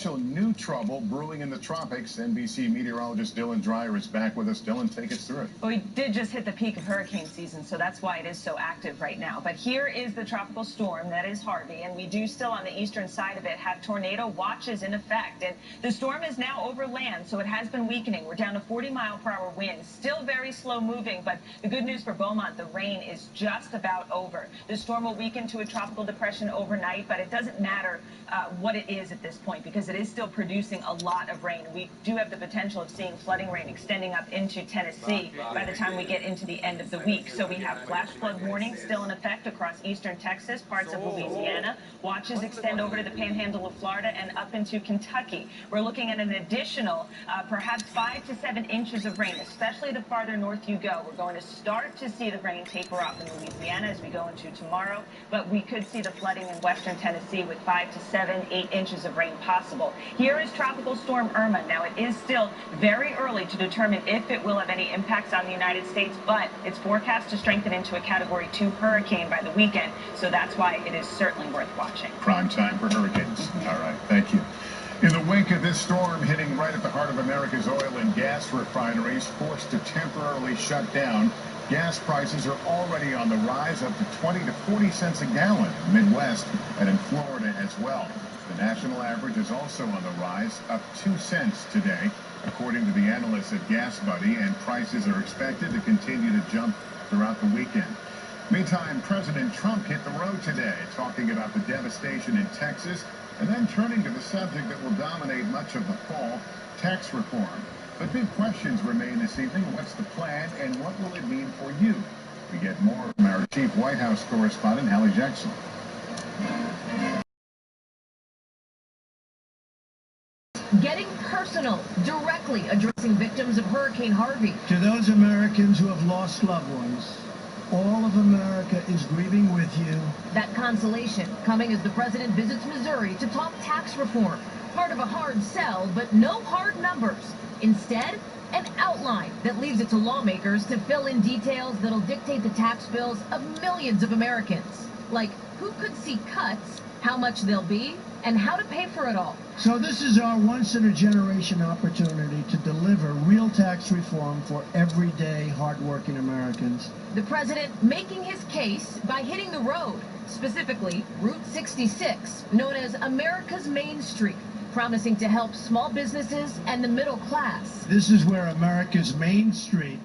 potential new trouble brewing in the tropics. NBC meteorologist Dylan Dreyer is back with us. Dylan, take us through it. Well, we did just hit the peak of hurricane season, so that's why it is so active right now. But here is the tropical storm that is Harvey, and we do still on the eastern side of it have tornado watches in effect. And the storm is now over land, so it has been weakening. We're down to 40-mile-per-hour winds, still very slow moving, but the good news for Beaumont, the rain is just about over. The storm will weaken to a tropical depression overnight, but it doesn't matter what it is at this point because it is still producing a lot of rain. We do have the potential of seeing flooding rain extending up into Tennessee by the time we get into the end of the week. So we have flash flood warnings still in effect across eastern Texas, parts of Louisiana. Watches extend over to the panhandle of Florida and up into Kentucky. We're looking at an additional perhaps 5 to 7 inches of rain, especially the farther north you go. We're going to start to see the rain taper off in Louisiana as we go into tomorrow, but we could see the flooding in western Tennessee with 5 to 7, 8 inches of rain possible. Here is Tropical Storm Irma. Now, it is still very early to determine if it will have any impacts on the United States, but it's forecast to strengthen into a Category 2 hurricane by the weekend, so that's why it is certainly worth watching. Prime time for hurricanes. All right, thank you. In the wake of this storm hitting right at the heart of America's oil and gas refineries, forced to temporarily shut down, gas prices are already on the rise, up to 20 to 40 cents a gallon in the Midwest and in Florida as well. The national average is also on the rise, up 2 cents today, according to the analysts at GasBuddy, and prices are expected to continue to jump throughout the weekend. Meantime, President Trump hit the road today, talking about the devastation in Texas, and then turning to the subject that will dominate much of the fall, tax reform. But big questions remain this evening. What's the plan, and what will it mean for you? We get more from our chief White House correspondent, Hallie Jackson. Getting personal, directly addressing victims of Hurricane Harvey. To those Americans who have lost loved ones, all of America is grieving with you. That consolation coming as the president visits Missouri to talk tax reform. Part of a hard sell, but no hard numbers. Instead, an outline that leaves it to lawmakers to fill in details that'll dictate the tax bills of millions of Americans. Like who could see cuts, how much they'll be, and how to pay for it all. So this is our once-in-a-generation opportunity to deliver real tax reform for everyday, hardworking Americans. The president making his case by hitting the road, specifically Route 66, known as America's Main Street, promising to help small businesses and the middle class. This is where America's Main Street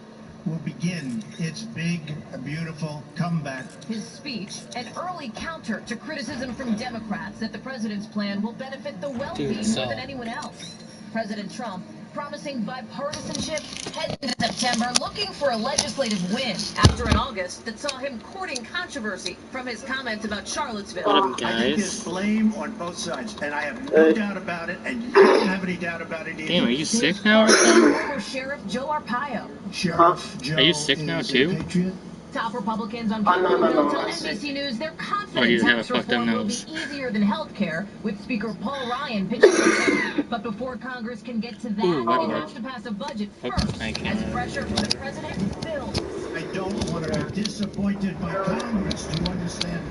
will begin its big, beautiful comeback. His speech, an early counter to criticism from Democrats that the president's plan will benefit the wealthy more than anyone else. President Trump promising bipartisanship heading into September, looking for a legislative win after an August that saw him courting controversy from his comments about Charlottesville. I think there's blame on both sides, and I have no doubt about it, and you don't have any doubt about it either. Damn, are you sick now or something? Former Sheriff Joe Arpaio. Sheriff Joe Are you sick now too? Patriot. Top Republicans on Capitol Hill tell NBC News they're confident tax reform will be easier than health care, with Speaker Paul Ryan pitching for. But before Congress can get to that, they have to pass a budget first, as pressure from the president builds. I don't want to be disappointed by Congress, do you understand?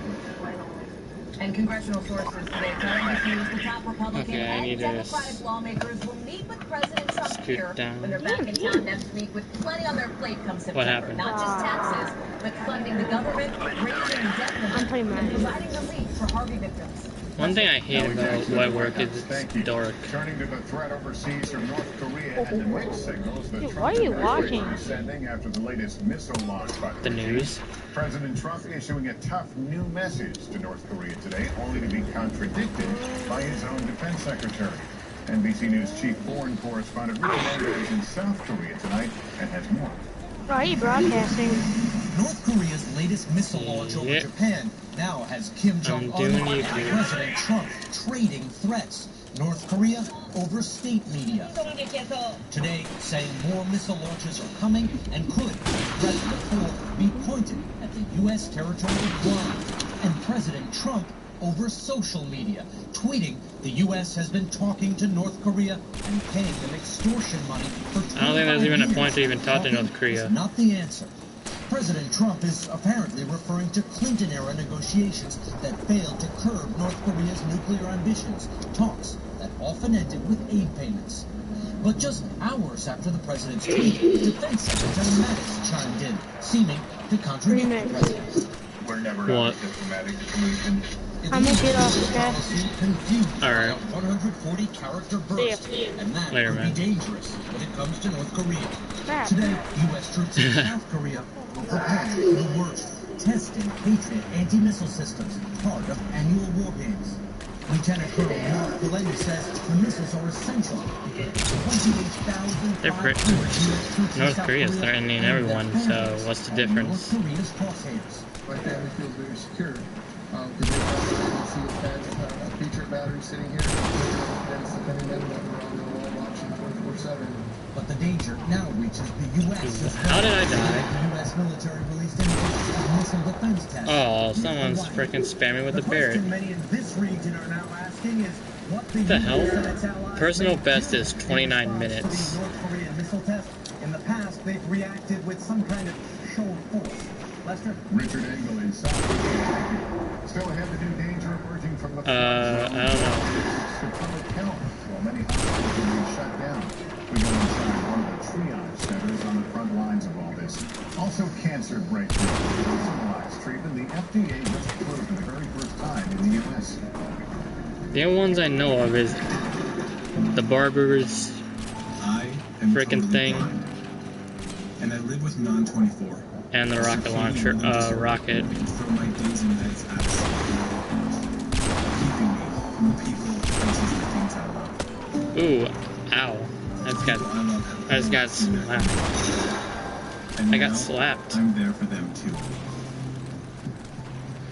And congressional sources today tell NBC News the top Republican and Democratic to lawmakers will meet with President Trump here down. when they're back in town next week with plenty on their plate come September. What happened? Not just taxes, but funding the government, raising debt limits, and providing relief for Harvey victims. One thing I hate about my work is it's dark. Turning to the threat overseas from North Korea and the mixed signals that Why are you watching? is sending after the latest missile launch by The news. President Trump issuing a tough new message to North Korea today, only to be contradicted by his own defense secretary. NBC News chief foreign correspondent Richard Andrews is in South Korea tonight and has more. Why are you broadcasting? North Korea's latest missile launch over Japan now has Kim Jong-un and President Trump trading threats. North Korea over state media. Today saying more missile launches are coming and could, threat before, be pointed at the U.S. territorial line. And President Trump over social media, tweeting the U.S. has been talking to North Korea and paying them extortion money for 25 I don't think there's even a point to even talk to North Korea. Not the answer. President Trump is apparently referring to Clinton-era negotiations that failed to curb North Korea's nuclear ambitions, talks that often ended with aid payments. But just hours after the president's tweet, Defense Secretary Mattis chimed in, seeming to contradict the president. We're never What? a diplomatic solution. I'm gonna get off, okay? Alright. 140 character burst, and that Later, could man. be dangerous when it comes to North Korea. Crap. Today, U.S. troops in South Korea will prepare for the worst, testing Patriot anti-missile systems, part of annual war games. Lieutenant Colonel Mark Delaney says the missiles are essential. 28,500 They're U.S. troops in North South Korea's Korea threatening and their everyone, so families what's the are difference? North Korea's crosshairs. My family feels very secure because they see a Patriot battery sitting here against the defending men that were on the wall watching 24/7. But the danger now reaches the U.S. as well. How did I die? The U.S. military released images of missile defense tests. Oh, someone's freaking spamming with the parrot. question many in this region are now asking is what The hell? US and its allies Personal may best do is in 29 response to minutes. these North Korean missile tests. In the past, they've reacted with some kind of show of force. Lester? Richard Engel in South Korea. Still ahead, the new danger emerging from the I don't know. to public health, while many hospitals remain shut down. We go inside one of the triage centers on the front lines of all this. Also, cancer breakthrough. Personalized treatment. The FDA just approved for the very first time in the U.S. The only ones I know of is the barbers freaking thing And I live with Non-24. and the rocket launcher, rocket. Throw my days and nights out of sleep. Keeping me from the people, places, and things I love. Ooh, ow. I just got slapped. And I got now, slapped. I'm there for them too.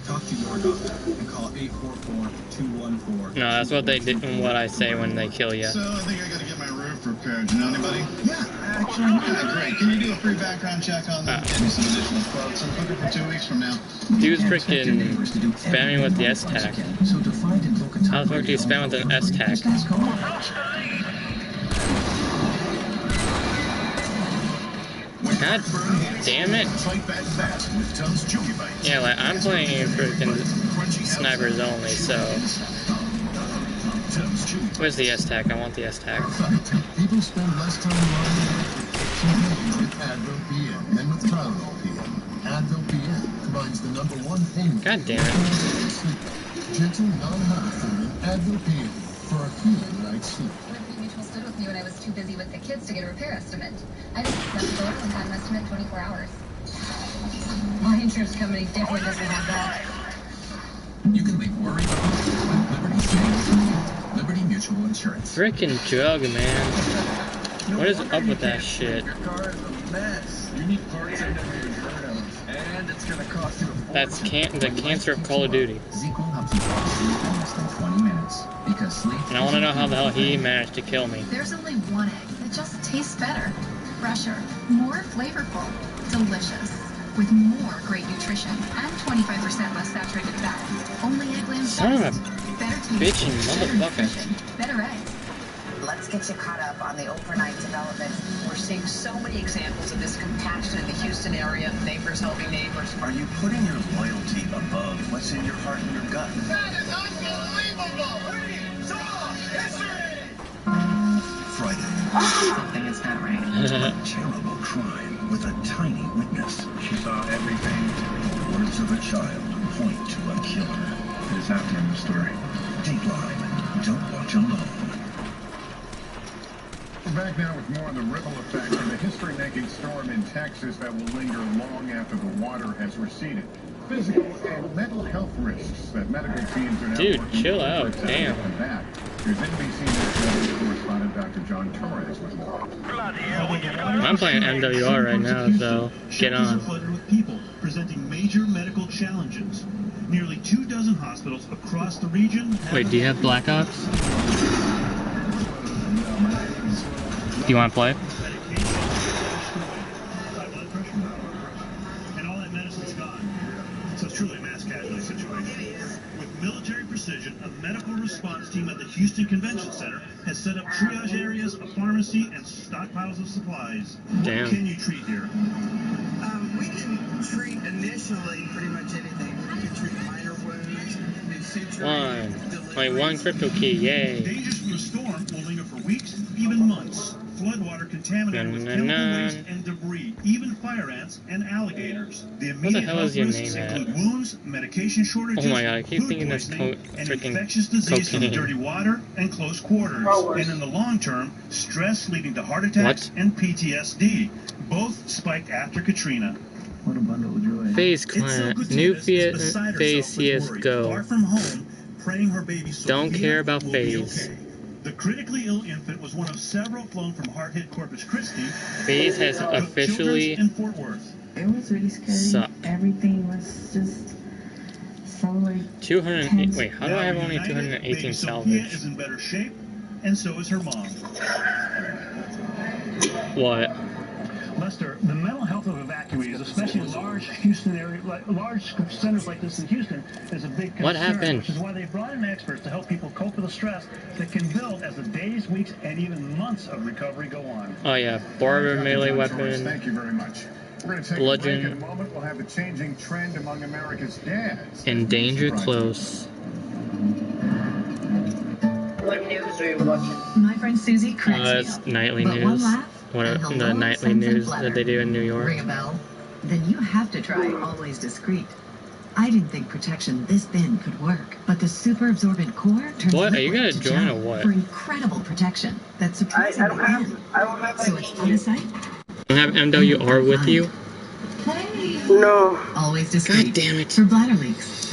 Talk to your doctor and call 844-214. No, that's what they did and what I say when they kill you. So I think I gotta get my roof repaired. You know anybody? Yeah, actually. Yeah, great. Can you do a free background check on them? Get me some additional quotes. I'm booking for 2 weeks from now. Dude's freaking spamming with the S-Tac. How the fuck do you spam with an S-Tac? God damn it. Yeah, like, I'm playing freaking snipers only, so... Where's the S-Tac? I want the S-Tac. People spend less time lying with Advil PM than with Tylenol PM. Advil PM combines the #1 pain. God damn it. Gentle, non-hypothermic Advil PM for a healing night's sleep. Mutual stood with me when I was too busy with the kids to get a repair estimate. I just left the photo and had an estimate in 24 hours. My insurance company definitely doesn't have that. You can leave worry behind with Liberty Savings. Liberty Mutual Insurance. Freaking jug, man. What is up with that shit? Your car is a mess. You need parts I've never even heard of. And it's gonna cost you a fortune. That's the cancer of Call of Duty. ZzzQuil helps you fall asleep in less than 20 minutes. Because sleep. And I want to know how the hell he managed to kill me. There's only one egg that just tastes better, fresher, more flavorful, delicious, with more great nutrition and 25% less saturated fat. Only Eggland's Son of a better taste, bitchin' better motherfucker. nutrition, better eggs. Let's get you caught up on the overnight development. We're seeing so many examples of this compassion in the Houston area, neighbors helping neighbors. Are you putting your loyalty above what's in your heart and your gut? That is unbelievable! Friday. Something is not right. Terrible crime with a tiny witness. She saw everything. The words of a child point to a killer. It is after the story. Dateline. Don't watch alone. We're back now with more on the ripple effect of the history-making storm in Texas that will linger long after the water has receded. Physical and mental health risks that medical teams are now Dude, working chill to out, protect damn. and combat. Here's NBC News correspondent Dr. John Torres with more. I'm playing MWR right now, so get on. Flooded with people presenting major medical challenges. Nearly 24 hospitals across the region. Wait, do you have Black Ops? Do you want to play? And all that medicine's gone. So it's truly a mass casualty situation. With military precision, a medical response team at the Houston Convention Center has set up triage areas, a pharmacy, and stockpiles of supplies. Damn. What can you treat here? We can treat initially pretty much anything. We can treat minor wounds, do suture. One crypto key, yay. Dangers from the storm will linger for weeks, even months. Floodwater contaminated with chemical waste and debris, even fire ants and alligators. The immediate health risks include wounds, medication shortages, oh my god, I keep food thinking that's poisoning, and freaking infectious disease from cocaine. dirty water and close quarters. And in the long term, stress leading to heart attacks and PTSD, both spiked after Katrina. What a bundle of joy. FaZe Clan, new FaZe CSGO. Far from home, praying her baby Don't care about will be FaZe. okay. The critically ill infant was one of several flown from hard-hit Corpus Christi. FaZe has officially in Fort Worth. It was really scary. sucked. Everything was just so like 208. Wait, how do I have only United, 218 baby Sophia salvage? is in better shape, and so is her mom. What? Lester, the mental health of evacuees, especially in large Houston area, large centers like this in Houston, is a big concern. What happened? Which is why they brought in experts to help people cope with the stress that can build as the days, weeks, and even months of recovery go on. Oh yeah, barber, melee weapon. Thank you very much. We're going to take a break in a moment. We'll have the changing trend among America's dads. And danger close. What news are you watching? My friend Susie cracks me That's up. nightly But one news. laugh, What and the hello, nightly sunset news bladder. that they do in New York. Ring a bell? Then you have to try Always Discreet. I didn't think protection this thin could work, but the super absorbent core turns What? Are you liquid gonna to join gel or what? for incredible protection that's surprisingly thin. So it's out of sight. You have MWR with you? No. Always Discreet. God damn it. For bladder leaks.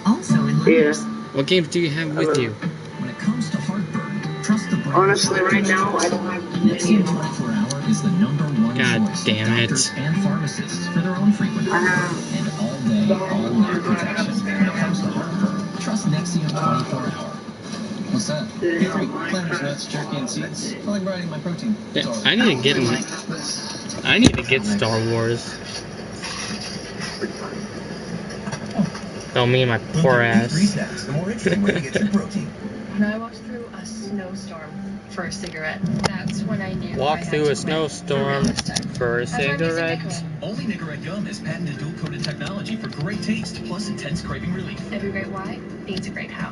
Also in letters. What games do you have with you? When it comes to heartburn, trust the brand. Honestly, right now, I don't have Nexium 24-hour is the #1 God choice damn of it. doctors and pharmacists for their own frequent heartburn and all-day, all-night protection. When it comes to heartburn, trust Nexium 24-hour. What's that? P3, planters, nuts, jerky, and seeds. I like riding my protein. Yeah, I need to get Star Wars. Oh, me and my poor ass. The more interesting way to get your protein. When I walked through a snowstorm for a cigarette, that's when I knew. Walk I had through to a snowstorm for a That's why I'm using cigarette. Nicorette. Only Nicorette gum has patented dual-coated technology for great taste plus intense craving relief. Every great why needs a great how.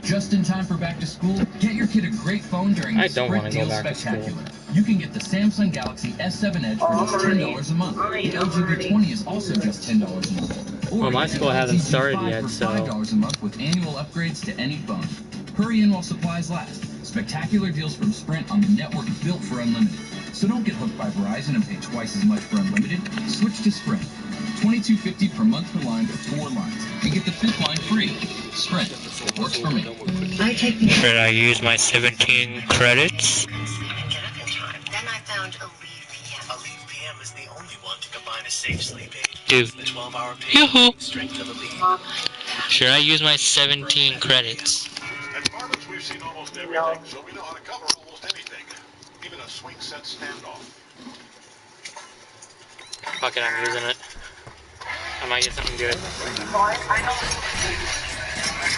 Just in time for back to school, get your kid a great phone during the I don't Sprint wanna go Deal back to school. Spectacular. You can get the Samsung Galaxy S7 Edge for just $10 a month. The LG V20 is also just $10 a month. Or Well, my get the school hasn't LG started G5 yet, for so- $5 a month with annual upgrades to any phone. Hurry in while supplies last. Spectacular deals from Sprint on the network built for unlimited. So don't get hooked by Verizon and pay twice as much for unlimited. Switch to Sprint. $22.50 per month per line for 4 lines. And get the 5th line free. Sprint. It works for me. Should I use my 17 credits? Then I found Aleve PM. Aleve PM is the only one to combine a safe sleep aid Dude. with the 12-hour Yoo-hoo. pain strength of Aleve. Should I use my 17 credits? At Marvin's, we've seen almost everything, so we know how to cover almost anything. Even a swing set standoff. Fuck it, I'm using it. I might get something good.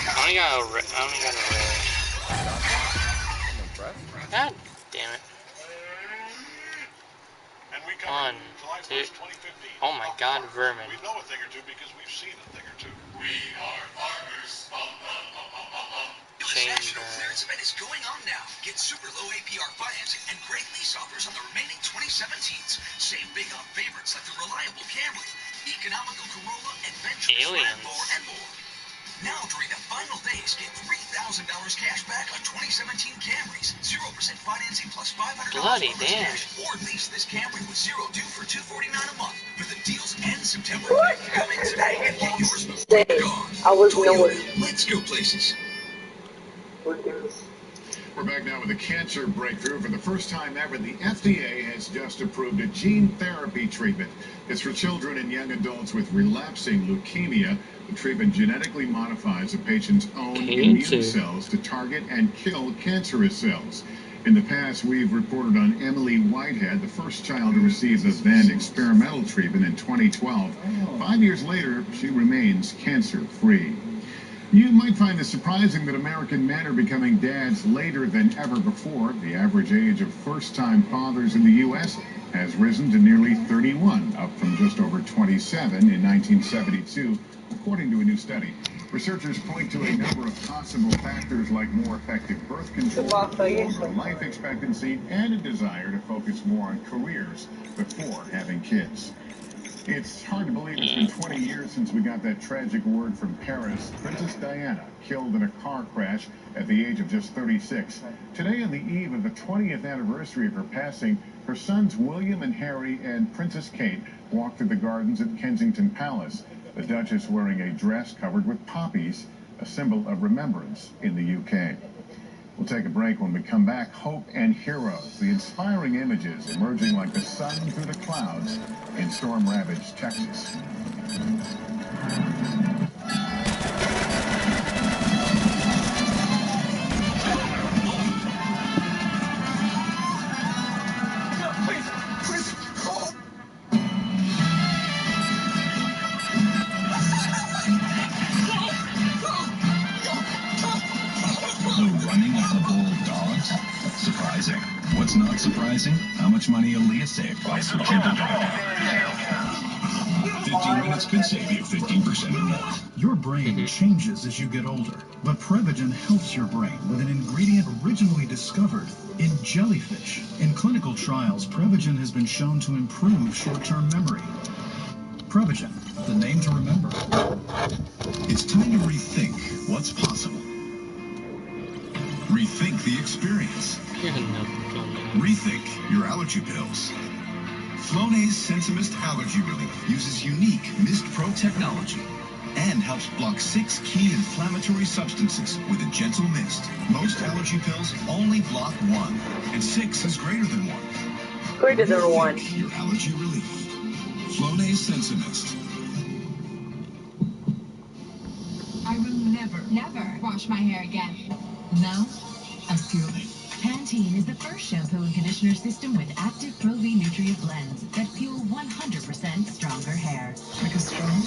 I only got a ray. God damn it. 1, 2. Oh my god, vermin. We know a thing or two because we've seen a thing or two. Change Clearance event is going on now. Get super low APR financing and great lease offers on the remaining 2017s. Save big on favorites like the reliable Camry, economical Corolla, adventurous RAV4, and more. Now during the final days, get $3,000 cash back on 2017 Camrys, 0% financing plus $500 Bloody bonus damn. cash, or lease this Camry with zero due for $249 a month. But the deals end September. Come in today and get yours before it's gone. Toyota, let's go places. We're back now with a cancer breakthrough. For the first time ever, the FDA has just approved a gene therapy treatment. It's for children and young adults with relapsing leukemia. The treatment genetically modifies a patient's own immune cells to target and kill cancerous cells. In the past, we've reported on Emily Whitehead, the first child to receive the then experimental treatment in 2012. 5 years later, she remains cancer-free. You might find it surprising that American men are becoming dads later than ever before. The average age of first-time fathers in the U.S. has risen to nearly 31, up from just over 27 in 1972, according to a new study. Researchers point to a number of possible factors like more effective birth control, longer life expectancy, and a desire to focus more on careers before having kids. It's hard to believe it's been 20 years since we got that tragic word from Paris. Princess Diana killed in a car crash at the age of just 36. Today, on the eve of the 20th anniversary of her passing, her sons William and Harry and Princess Kate walked through the gardens at Kensington Palace. The Duchess wearing a dress covered with poppies, a symbol of remembrance in the UK. We'll take a break. When we come back. Hope and heroes, the inspiring images emerging like the sun through the clouds in storm-ravaged Texas. What's not surprising? How much money Aaliyah saved by switching to Dog. 15 minutes could save you 15% or more. Your brain changes as you get older, but Prevagen helps your brain with an ingredient originally discovered in jellyfish. In clinical trials, Prevagen has been shown to improve short-term memory. Prevagen, the name to remember. It's time to rethink what's possible. Rethink the experience. Rethink your allergy pills. Flonase Sensimist Allergy Relief uses unique Mist Pro technology and helps block 6 key inflammatory substances with a gentle mist. Most allergy pills only block 1, and 6 is greater than 1. Greater than 1. Your allergy relief. Flonase Sensimist. I will never wash my hair again. Now, I feel it. Pantene is the first shampoo and conditioner system with active Pro V Nutria blends that fuel 100% stronger hair. Because strong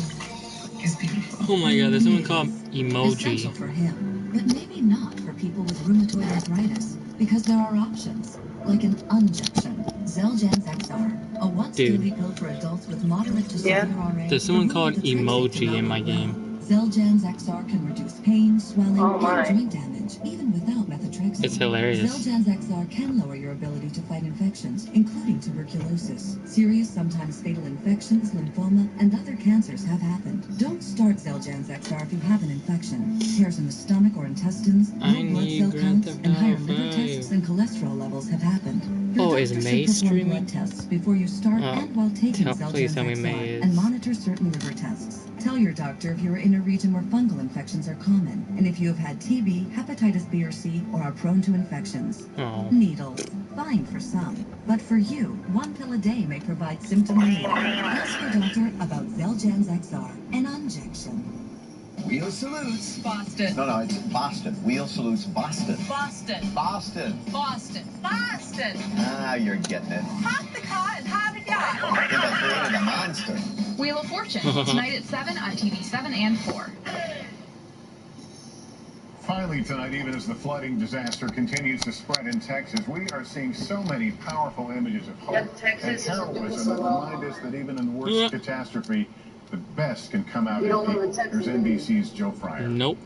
is beautiful. Oh my god, there's someone called Emoji. Essential for him, but maybe not for people with rheumatoid arthritis, because there are options, like an injection. Xeljanz XR, a once-daily pill for adults with moderate to severe RA. There's someone called Emoji in my game. Xeljanz XR can reduce pain, swelling, and joint damage, even without methotrexate. It's hilarious. Xeljanz XR can lower your ability to fight infections, including tuberculosis. Serious, sometimes fatal infections, lymphoma, and other cancers have happened. Don't start Xeljanz XR if you have an infection. Tears in the stomach or intestines, low blood cell counts, and higher liver tests and cholesterol levels have happened. Your is doctor May should perform streaming? blood tests before you start and while taking Please tell me Xeljanz May XR, is. and monitor certain liver tests. Tell your doctor if you are in a region where fungal infections are common, and if you have had TB, hepatitis B or C, or are prone to infections. Oh. Needles. Fine for some. But for you, 1 pill a day may provide symptom relief. Ask your doctor about Xeljanz XR, an injection. Wheel salutes. Boston. No, it's Boston. Wheel salutes Boston. Boston. Boston. Boston. Boston. Ah, you're getting it. Hop the car and have a guy. I think I created a monster. Wheel of Fortune, tonight at 7 on TV 7 and 4. Finally tonight, even as the flooding disaster continues to spread in Texas, we are seeing so many powerful images of hope and heroism that remind us that even in the worst catastrophe, the best can come out of people. There's NBC's Joe Fryer. Nope.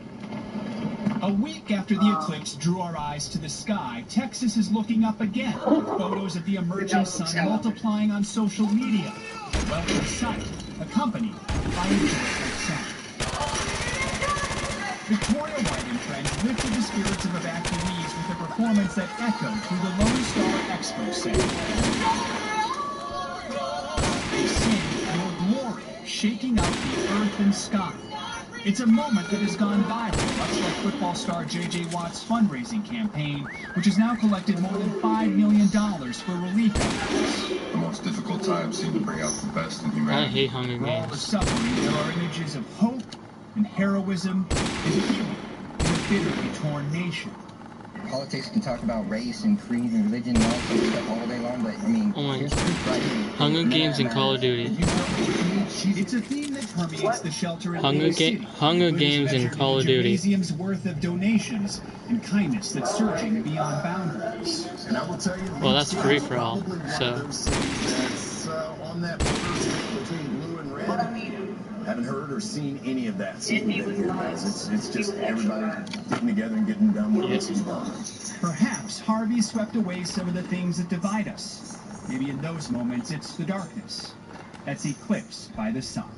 A week after the eclipse drew our eyes to the sky, Texas is looking up again, with photos of the emerging sun multiplying on social media. A welcome sight, accompanied by a joyful sound. Victoria White-Trench lifted the spirits of evacuees with a performance that echoed through the Lone Star Expo Center. They sing Your Glory, shaking out the earth and sky. It's a moment that has gone viral, much like football star J.J. Watt's fundraising campaign, which has now collected more than $5 million for relief efforts. The most difficult times seem to bring out the best in humanity. I hate Hunger For all the Games. suffering, there are images of hope and heroism and healing in a bitterly torn nation. politics can talk about race and creed and religion and all that stuff all day long, but I mean, here's proof right here. Hunger Games and Call of Duty. It's a theme that permeates the shelter in Lewis City. Hunger Games and Call of Duty. Museum's worth of donations and kindness that's surging beyond boundaries. And I will tell you, well, that's free for all. So. That's on that border between blue and red. Haven't heard or seen any of that since we've been here, guys. It's just everybody getting together and getting done what needs to be done. Perhaps Harvey swept away some of the things that divide us. Maybe in those moments, it's the darkness that's eclipsed by the sun.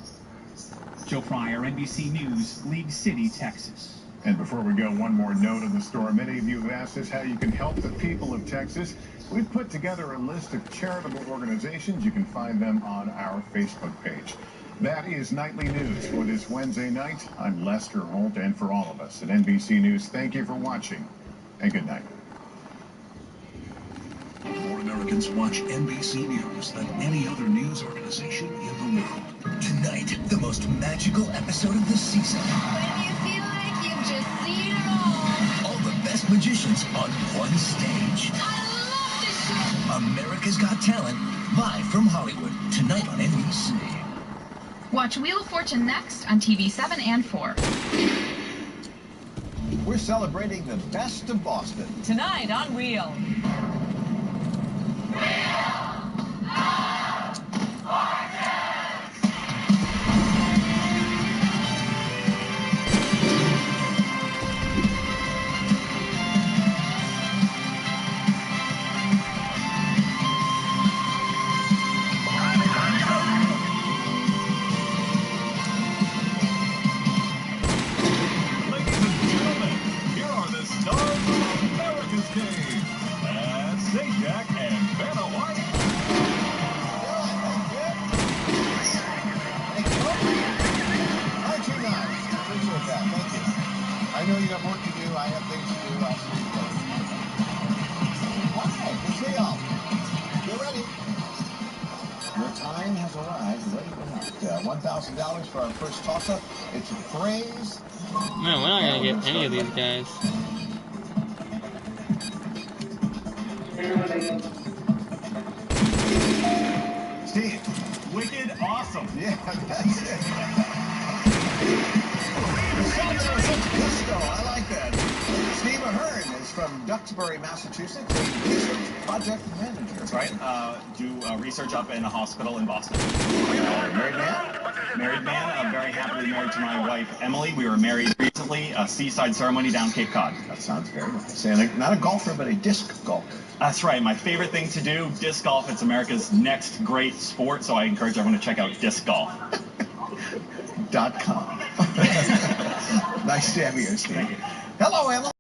Joe Fryer, NBC News, League City, Texas. And before we go, one more note on the storm. Many of you have asked us how you can help the people of Texas. We've put together a list of charitable organizations. You can find them on our Facebook page. That is Nightly News for this Wednesday night. I'm Lester Holt, and for all of us at NBC News, thank you for watching, and good night. More Americans watch NBC News than any other news organization in the world. Tonight, the most magical episode of the season. When you feel like you've just seen it all. All the best magicians on one stage. I love this show. America's Got Talent, live from Hollywood, tonight on NBC. Watch Wheel of Fortune next on TV 7 and 4. We're celebrating the best of Boston. Tonight on Wheel. I know you got work to do. I have things to do. I'll see you later. All right, we'll see y'all. Get ready. Your time has arrived. Ready or not. $1,000 for our first toss-up. It's a praise. Man, we're not going to get any of these guys. Steve. Wicked awesome. Yeah, that's it. I like that. Steve Ahern is from Duxbury, Massachusetts, a research project manager. That's right. Do research up in a hospital in Boston. Married man? Married man. Very happily married to my wife, Emily. We were married recently, a seaside ceremony down Cape Cod. That sounds very nice. And not a golfer, but a disc golfer. That's right. My favorite thing to do, disc golf. It's America's next great sport, so I encourage everyone to check out discgolf.com. Nice to have you here, Steve. Hello, Emily.